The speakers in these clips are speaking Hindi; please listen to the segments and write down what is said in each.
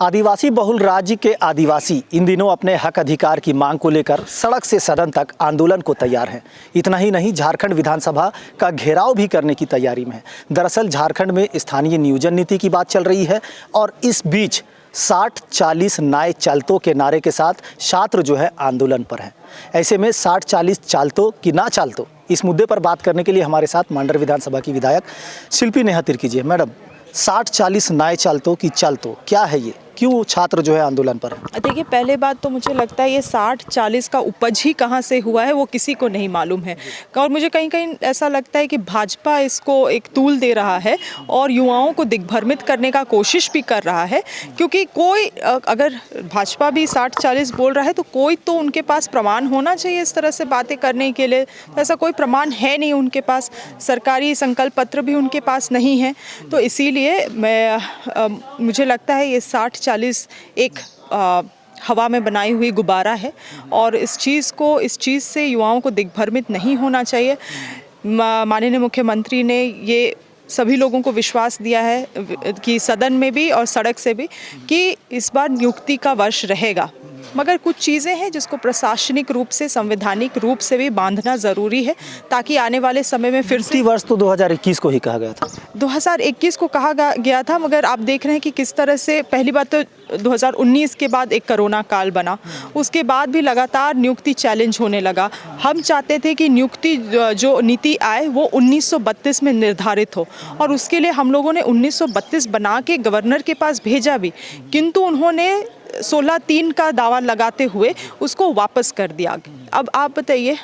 आदिवासी बहुल राज्य के आदिवासी इन दिनों अपने हक अधिकार की मांग को लेकर सड़क से सदन तक आंदोलन को तैयार हैं। इतना ही नहीं, झारखंड विधानसभा का घेराव भी करने की तैयारी में है। दरअसल झारखंड में स्थानीय नियोजन नीति की बात चल रही है और इस बीच 60-40 नए चालतों के नारे के साथ छात्र जो है आंदोलन पर है। ऐसे में 60-40 चालतों की ना चालतों, इस मुद्दे पर बात करने के लिए हमारे साथ मांडर विधानसभा की विधायक शिल्पी नेहा तिर्की जी। मैडम, 60-40 नए चालतों की चालतों क्या है ये, क्यों छात्र जो है आंदोलन पर है? देखिए, पहले बात तो मुझे लगता है ये 60-40 का उपज ही कहाँ से हुआ है वो किसी को नहीं मालूम है। और मुझे कहीं कहीं ऐसा लगता है कि भाजपा इसको एक तूल दे रहा है और युवाओं को दिग्भ्रमित करने का कोशिश भी कर रहा है, क्योंकि कोई अगर भाजपा भी 60-40 बोल रहा है तो कोई तो उनके पास प्रमाण होना चाहिए इस तरह से बातें करने के लिए। तो ऐसा कोई प्रमाण है नहीं उनके पास, सरकारी संकल्प पत्र भी उनके पास नहीं है। तो इसीलिए मुझे लगता है ये 60-40 एक हवा में बनाई हुई गुब्बारा है और इस चीज़ से युवाओं को दिग्भ्रमित नहीं होना चाहिए। माननीय मुख्यमंत्री ने ये सभी लोगों को विश्वास दिया है कि सदन में भी और सड़क से भी कि इस बार नियुक्ति का वर्ष रहेगा, मगर कुछ चीज़ें हैं जिसको प्रशासनिक रूप से, संवैधानिक रूप से भी बांधना ज़रूरी है, ताकि आने वाले समय में फिर से वर्ष तो 2021 को ही कहा गया था। 2021 को कहा गया था, मगर आप देख रहे हैं कि किस तरह से पहली बात तो 2019 के बाद एक कोरोना काल बना, उसके बाद भी लगातार नियुक्ति चैलेंज होने लगा। हम चाहते थे कि नियुक्ति जो नीति आए वो 1932 में निर्धारित हो और उसके लिए हम लोगों ने 1932 बना के गवर्नर के पास भेजा भी, किंतु उन्होंने 16-3 का दावा लगाते हुए उसको वापस कर दिया। अब आप बताइए,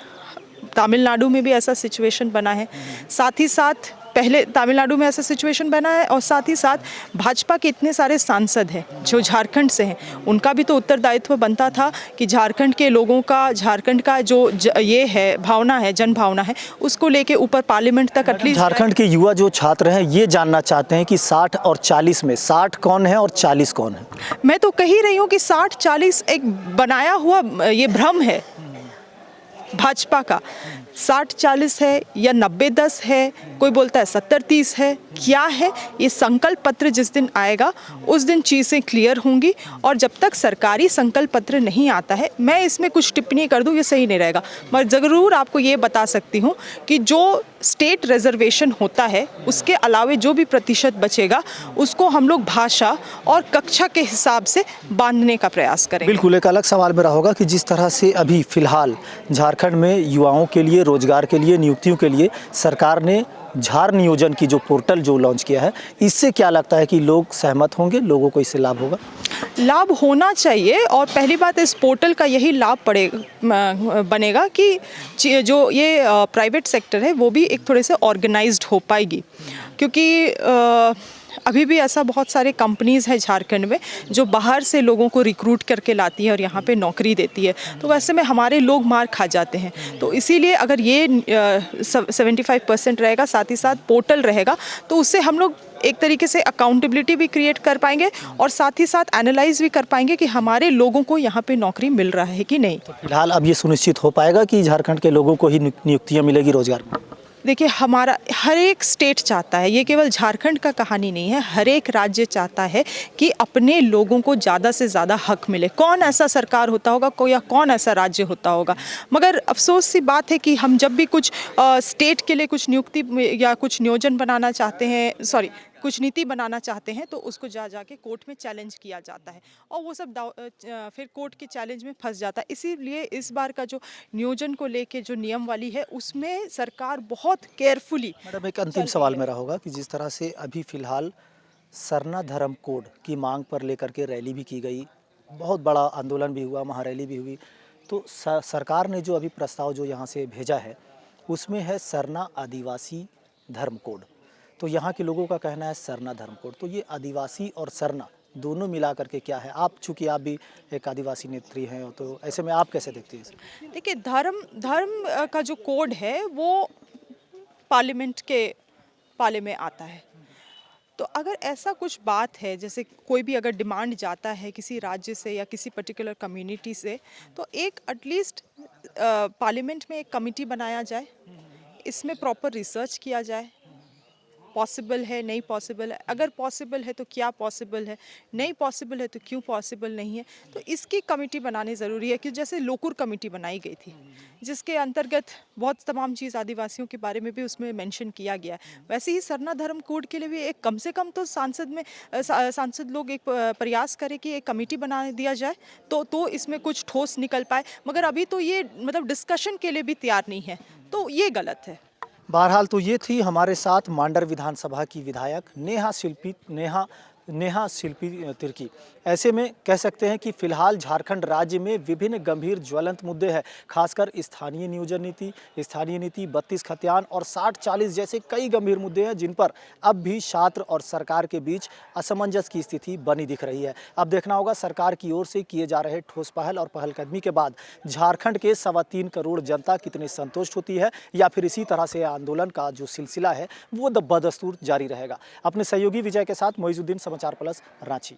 तमिलनाडु में भी ऐसा सिचुएशन बना है, साथ ही साथ पहले तमिलनाडु में ऐसा सिचुएशन बना है और साथ ही साथ भाजपा के इतने सारे सांसद हैं जो झारखंड से हैं, उनका भी तो उत्तरदायित्व बनता था कि झारखंड के लोगों का, झारखंड का जो ये है भावना है, जन भावना है, उसको लेके ऊपर पार्लियामेंट तक एटलीस्ट। झारखंड के युवा जो छात्र हैं ये जानना चाहते हैं कि 60 और 40 में 60 कौन है और 40 कौन है? मैं तो कह ही रही हूँ कि 60-40 एक बनाया हुआ ये भ्रम है भाजपा का। 60-40 है या 90-10 है, कोई बोलता है 70-30 है, क्या है ये संकल्प पत्र जिस दिन आएगा उस दिन चीज़ें क्लियर होंगी। और जब तक सरकारी संकल्प पत्र नहीं आता है, मैं इसमें कुछ टिप्पणी कर दूं ये सही नहीं रहेगा, मगर ज़रूर आपको ये बता सकती हूँ कि जो स्टेट रिजर्वेशन होता है उसके अलावे जो भी प्रतिशत बचेगा उसको हम लोग भाषा और कक्षा के हिसाब से बांधने का प्रयास करेंगे। बिल्कुल, एक अलग सवाल मेरा होगा कि जिस तरह से अभी फिलहाल झारखंड में युवाओं के लिए, रोजगार के लिए, नियुक्तियों के लिए सरकार ने झार नियोजन की जो पोर्टल जो लॉन्च किया है, इससे क्या लगता है कि लोग सहमत होंगे, लोगों को इससे लाभ होगा? लाभ होना चाहिए और पहली बात इस पोर्टल का यही लाभ बनेगा कि जो ये प्राइवेट सेक्टर है वो भी एक थोड़े से ऑर्गेनाइज्ड हो पाएगी, क्योंकि अभी भी ऐसा बहुत सारे कंपनीज़ हैं झारखंड में जो बाहर से लोगों को रिक्रूट करके लाती है और यहाँ पे नौकरी देती है, तो वैसे में हमारे लोग मार खा जाते हैं। तो इसीलिए अगर ये 75% रहेगा, साथ ही साथ पोर्टल रहेगा, तो उससे हम लोग एक तरीके से अकाउंटेबिलिटी भी क्रिएट कर पाएंगे और साथ ही साथ एनालाइज भी कर पाएंगे कि हमारे लोगों को यहाँ पे नौकरी मिल रहा है कि नहीं। तो फिलहाल अब ये सुनिश्चित हो पाएगा कि झारखंड के लोगों को ही नियुक्तियाँ मिलेगी रोजगार में? देखिए, हमारा हर एक स्टेट चाहता है, ये केवल झारखंड का कहानी नहीं है, हर एक राज्य चाहता है कि अपने लोगों को ज़्यादा से ज़्यादा हक मिले। कौन ऐसा सरकार होता होगा कोई, या कौन ऐसा राज्य होता होगा, मगर अफसोस सी बात है कि हम जब भी कुछ स्टेट के लिए कुछ नियुक्ति या कुछ नियोजन बनाना चाहते हैं, कुछ नीति बनाना चाहते हैं, तो उसको जाके कोर्ट में चैलेंज किया जाता है और वो सब फिर कोर्ट के चैलेंज में फंस जाता है। इसीलिए इस बार का जो नियोजन को लेके जो नियमावली है उसमें सरकार बहुत केयरफुली। मैडम, एक अंतिम सवाल मेरा होगा कि जिस तरह से अभी फिलहाल सरना धर्म कोड की मांग पर लेकर के रैली भी की गई, बहुत बड़ा आंदोलन भी हुआ, महारैली भी हुई, तो सरकार ने जो अभी प्रस्ताव जो यहाँ से भेजा है उसमें है सरना आदिवासी धर्म कोड। तो यहाँ के लोगों का कहना है सरना धर्म कोड, तो ये आदिवासी और सरना दोनों मिला करके क्या है? आप चूँकि आप भी एक आदिवासी नेत्री हैं, तो ऐसे में आप कैसे देखती हैं इसे? देखिए, धर्म का जो कोड है वो पार्लियामेंट के पाले में आता है, तो अगर ऐसा कुछ बात है, जैसे कोई भी अगर डिमांड जाता है किसी राज्य से या किसी पर्टिकुलर कम्युनिटी से, तो एक एटलीस्ट पार्लियामेंट में एक कमेटी बनाया जाए, इसमें प्रॉपर रिसर्च किया जाए पॉसिबल है नहीं पॉसिबल है, अगर पॉसिबल है तो क्या पॉसिबल है, नहीं पॉसिबल है तो क्यों पॉसिबल नहीं है। तो इसकी कमेटी बनानी ज़रूरी है कि जैसे लोकुर कमेटी बनाई गई थी जिसके अंतर्गत बहुत तमाम चीज़ आदिवासियों के बारे में भी उसमें मेंशन किया गया है, वैसे ही सरना धर्म कोड के लिए भी एक कम से कम तो सांसद लोग एक प्रयास करें कि एक कमेटी बना दिया जाए तो इसमें कुछ ठोस निकल पाए। मगर अभी तो ये मतलब डिस्कशन के लिए भी तैयार नहीं है, तो ये गलत है। बहरहाल तो ये थी हमारे साथ मांडर विधानसभा की विधायक नेहा शिल्पी तिर्की। ऐसे में कह सकते हैं कि फिलहाल झारखंड राज्य में विभिन्न गंभीर ज्वलंत मुद्दे हैं, खासकर स्थानीय नियोजन नीति, 32 खतियान और 60-40 जैसे कई गंभीर मुद्दे हैं जिन पर अब भी छात्र और सरकार के बीच असमंजस की स्थिति बनी दिख रही है। अब देखना होगा सरकार की ओर से किए जा रहे ठोस पहल और पहलकदमी के बाद झारखंड के 3.25 करोड़ जनता कितने संतुष्ट होती है, या फिर इसी तरह से आंदोलन का जो सिलसिला है वो बदस्तूर जारी रहेगा। अपने सहयोगी विजय के साथ मोइजुद्दीन, समाचार प्लस, रांची।